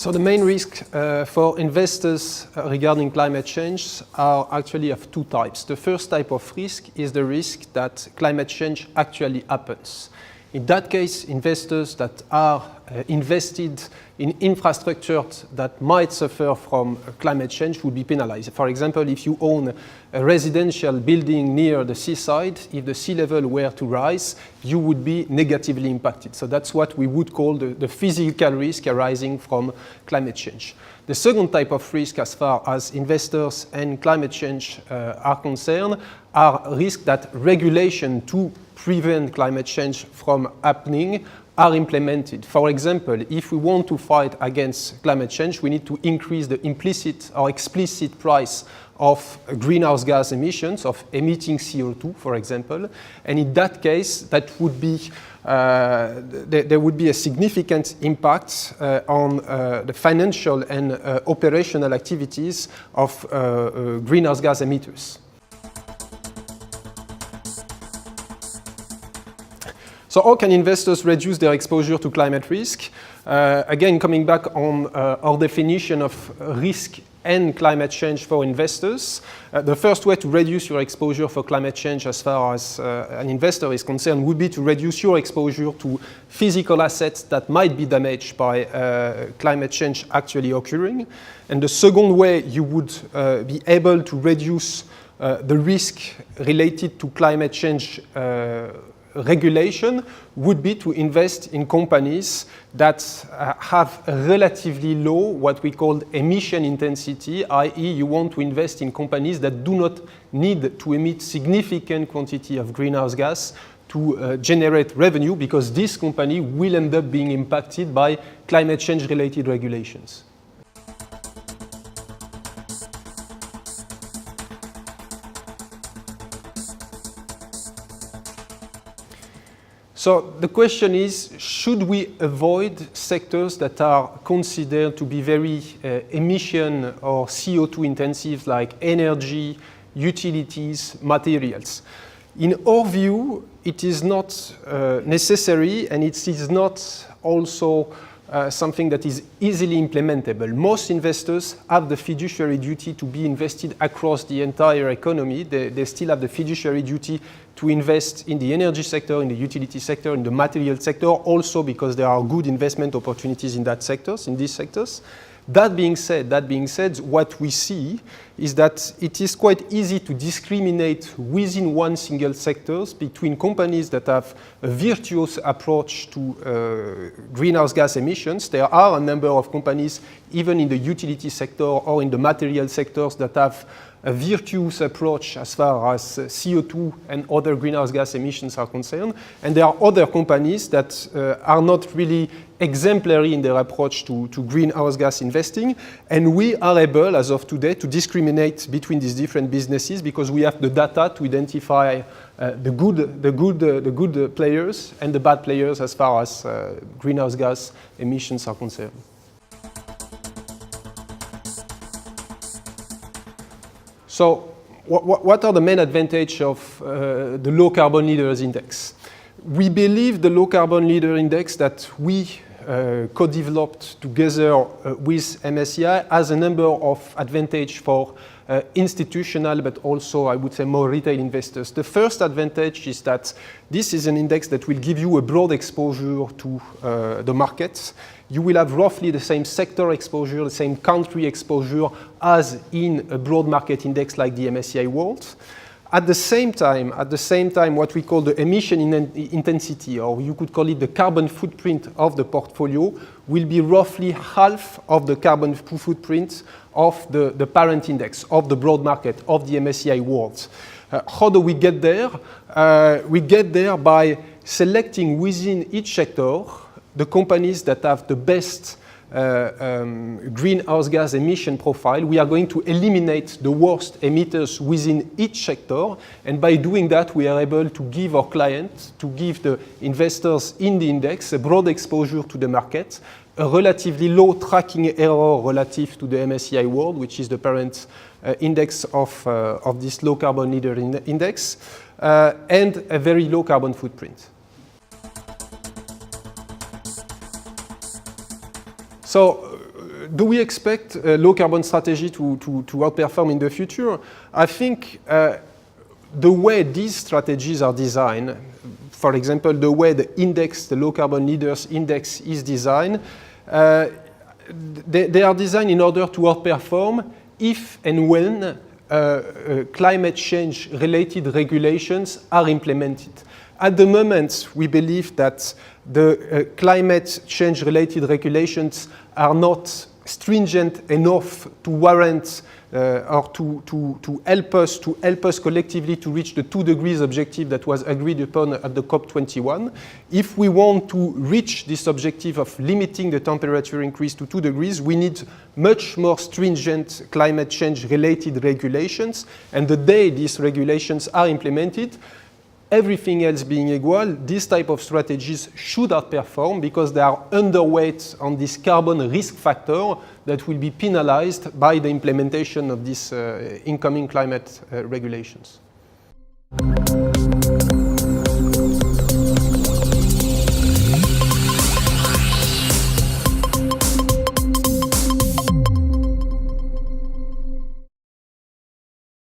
So the main risk for investors regarding climate change are actually of two types. The first type of risk is the risk that climate change actually happens. In that case, investors that are invested in infrastructure that might suffer from climate change would be penalized. For example, if you own a residential building near the seaside, if the sea level were to rise, you would be negatively impacted. So that's what we would call the physical risk arising from climate change. The second type of risk as far as investors and climate change are concerned are risks that regulation to prevent climate change from happening are implemented. For example, if we want to fight against climate change, we need to increase the implicit or explicit price of greenhouse gas emissions, of emitting CO2, for example. And in that case, that would be, there would be a significant impact on the financial and operational activities of greenhouse gas emitters. So how can investors reduce their exposure to climate risk? Again, coming back on our definition of risk and climate change for investors, the first way to reduce your exposure for climate change as far as an investor is concerned would be to reduce your exposure to physical assets that might be damaged by climate change actually occurring. And the second way you would be able to reduce the risk related to climate change regulation would be to invest in companies that have a relatively low, what we call emission intensity, i.e. you want to invest in companies that do not need to emit significant quantity of greenhouse gas to generate revenue, because this company will end up being impacted by climate change related regulations. So the question is, should we avoid sectors that are considered to be very emission or CO2 intensive, like energy, utilities, materials? In our view, it is not necessary, and it is not also something that is easily implementable. Most investors have the fiduciary duty to be invested across the entire economy. They still have the fiduciary duty to invest in the energy sector, in the utility sector, in the material sector, also because there are good investment opportunities in these sectors. That being said, what we see is that it is quite easy to discriminate within one single sector between companies that have a virtuous approach to greenhouse gas emissions. There are a number of companies, even in the utility sector or in the material sectors, that have a virtuous approach as far as CO2 and other greenhouse gas emissions are concerned. And there are other companies that are not really exemplary in their approach to greenhouse gas investing. And we are able, as of today, to discriminate between these different businesses because we have the data to identify the good players and the bad players as far as greenhouse gas emissions are concerned. So what are the main advantages of the Low Carbon Leaders Index? We believe the Low Carbon Leader Index that we co-developed together with MSCI has a number of advantages for institutional, but also, I would say, more retail investors. The first advantage is that this is an index that will give you a broad exposure to the markets. You will have roughly the same sector exposure, the same country exposure as in a broad market index like the MSCI World. At the same time, what we call the emission intensity, or you could call it the carbon footprint of the portfolio, will be roughly half of the carbon footprint of the parent index, of the broad market, of the MSCI World. How do we get there? We get there by selecting within each sector the companies that have the best greenhouse gas emission profile. We are going to eliminate the worst emitters within each sector, and by doing that we are able to give our clients, to give the investors in the index a broad exposure to the market, a relatively low tracking error relative to the MSCI World, which is the parent index of this low carbon leader index, and a very low carbon footprint. So do we expect a low carbon strategy to outperform in the future? I think the way these strategies are designed, for example, the way the index, the low carbon leaders index is designed, they are designed in order to outperform if and when climate change related regulations are implemented. At the moment, we believe that the climate change related regulations are not stringent enough to warrant or to help us collectively to reach the 2 degrees objective that was agreed upon at the COP21. If we want to reach this objective of limiting the temperature increase to 2 degrees, we need much more stringent climate change related regulations. And the day these regulations are implemented, everything else being equal, this type of strategies should outperform because they are underweight on this carbon risk factor that will be penalized by the implementation of these incoming climate regulations.